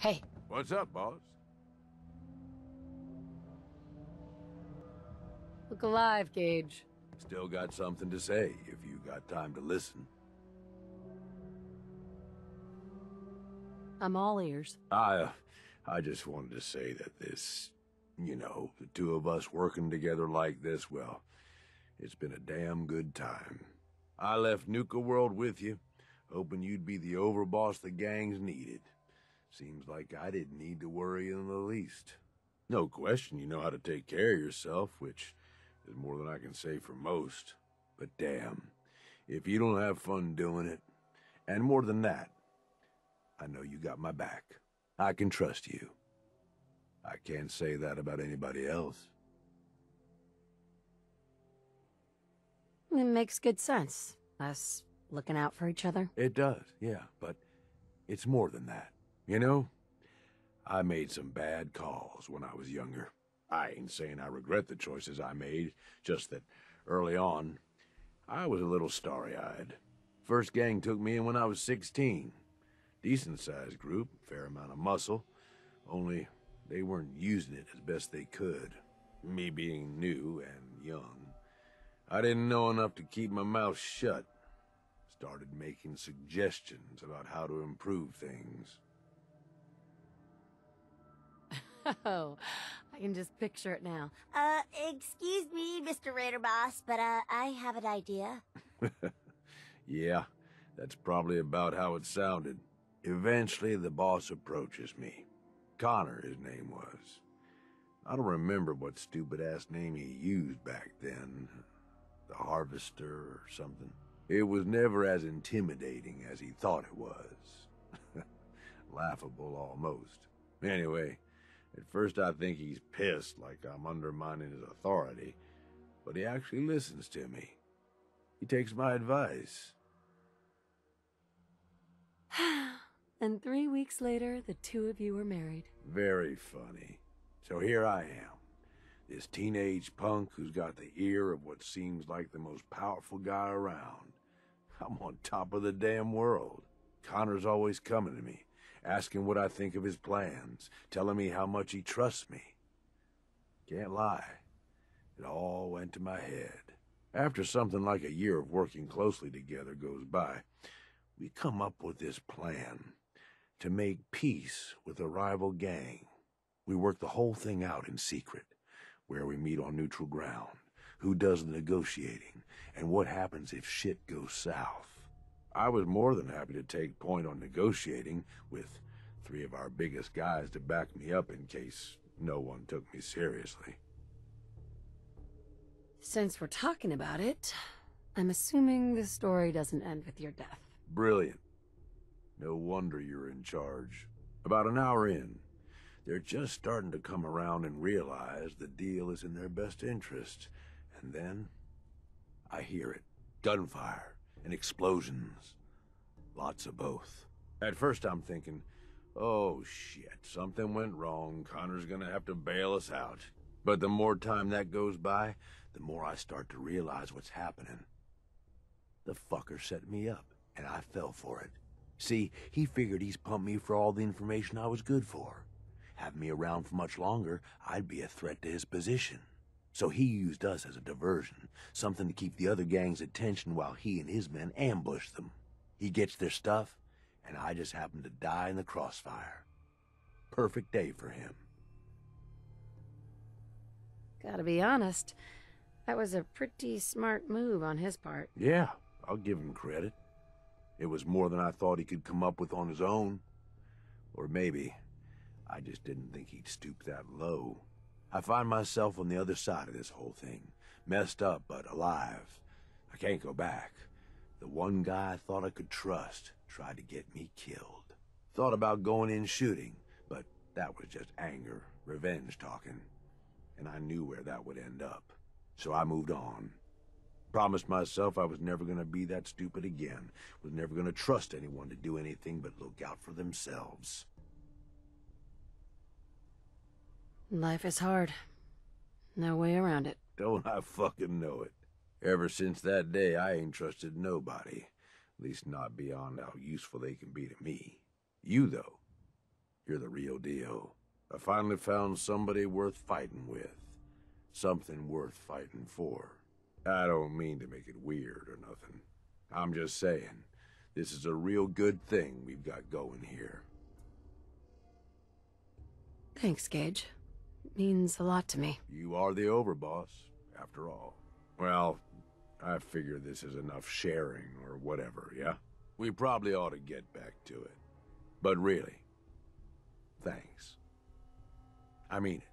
Hey. What's up, boss? Look alive, Gage. Still got something to say, if you got time to listen. I'm all ears. I just wanted to say that this, the two of us working together like this, well, it's been a damn good time. I left nuka-world with you, hoping you'd be the overboss the gangs needed. Seems like I didn't need to worry in the least. No question you know how to take care of yourself, which is more than I can say for most. But damn, if you don't have fun doing it, and more than that, I know you got my back. I can trust you. I can't say that about anybody else. It makes good sense. Us looking out for each other. It does, yeah, but it's more than that. You know, I made some bad calls when I was younger. I ain't saying I regret the choices I made, just that early on, I was a little starry-eyed. First gang took me in when I was 16. Decent-sized group, fair amount of muscle, only they weren't using it as best they could. Me being new and young, I didn't know enough to keep my mouth shut. Started making suggestions about how to improve things. Oh, I can just picture it now. Excuse me, Mr. Raider Boss, but, I have an idea. Yeah, that's probably about how it sounded. Eventually, the boss approaches me. Connor, his name was. I don't remember what stupid-ass name he used back then. The Harvester or something. It was never as intimidating as he thought it was. Laughable, almost. Anyway, at first I think he's pissed, like I'm undermining his authority, but he actually listens to me. He takes my advice. And 3 weeks later, the two of you were married. Very funny. So here I am, this teenage punk who's got the ear of what seems like the most powerful guy around. I'm on top of the damn world. Connor's always coming to me, asking what I think of his plans, telling me how much he trusts me. Can't lie, it all went to my head. After something like a year of working closely together goes by, we come up with this plan to make peace with a rival gang. We work the whole thing out in secret, where we meet on neutral ground, who does the negotiating, and what happens if shit goes south. I was more than happy to take point on negotiating, with 3 of our biggest guys to back me up in case no one took me seriously. Since we're talking about it, I'm assuming the story doesn't end with your death. Brilliant. No wonder you're in charge. About an hour in, they're just starting to come around and realize the deal is in their best interest. And then, I hear it. Gunfire and explosions. Lots of both. At first I'm thinking, oh shit, something went wrong. Connor's gonna have to bail us out. But the more time that goes by, the more I start to realize what's happening. The fucker set me up, and I fell for it. See, he figured he's pumped me for all the information I was good for. Have me around for much longer, I'd be a threat to his position. So he used us as a diversion, something to keep the other gang's attention while he and his men ambush them. He gets their stuff, and I just happen to die in the crossfire. Perfect day for him. Gotta be honest, that was a pretty smart move on his part. Yeah, I'll give him credit. It was more than I thought he could come up with on his own. Or maybe I just didn't think he'd stoop that low. I find myself on the other side of this whole thing. Messed up, but alive. I can't go back. The one guy I thought I could trust tried to get me killed. Thought about going in shooting, but that was just anger, revenge talking. And I knew where that would end up. So I moved on. Promised myself I was never gonna be that stupid again. Was never gonna trust anyone to do anything but look out for themselves. Life is hard. No way around it. Don't I fucking know it. Ever since that day, I ain't trusted nobody. At least not beyond how useful they can be to me. You, though, You're the real deal. I finally found somebody worth fighting with. Something worth fighting for. I don't mean to make it weird or nothing. I'm just saying, this is a real good thing we've got going here. Thanks, Gage. It means a lot to me. You are the overboss, after all. Well, I figure this is enough sharing or whatever, yeah? We probably ought to get back to it. But really, thanks. I mean it.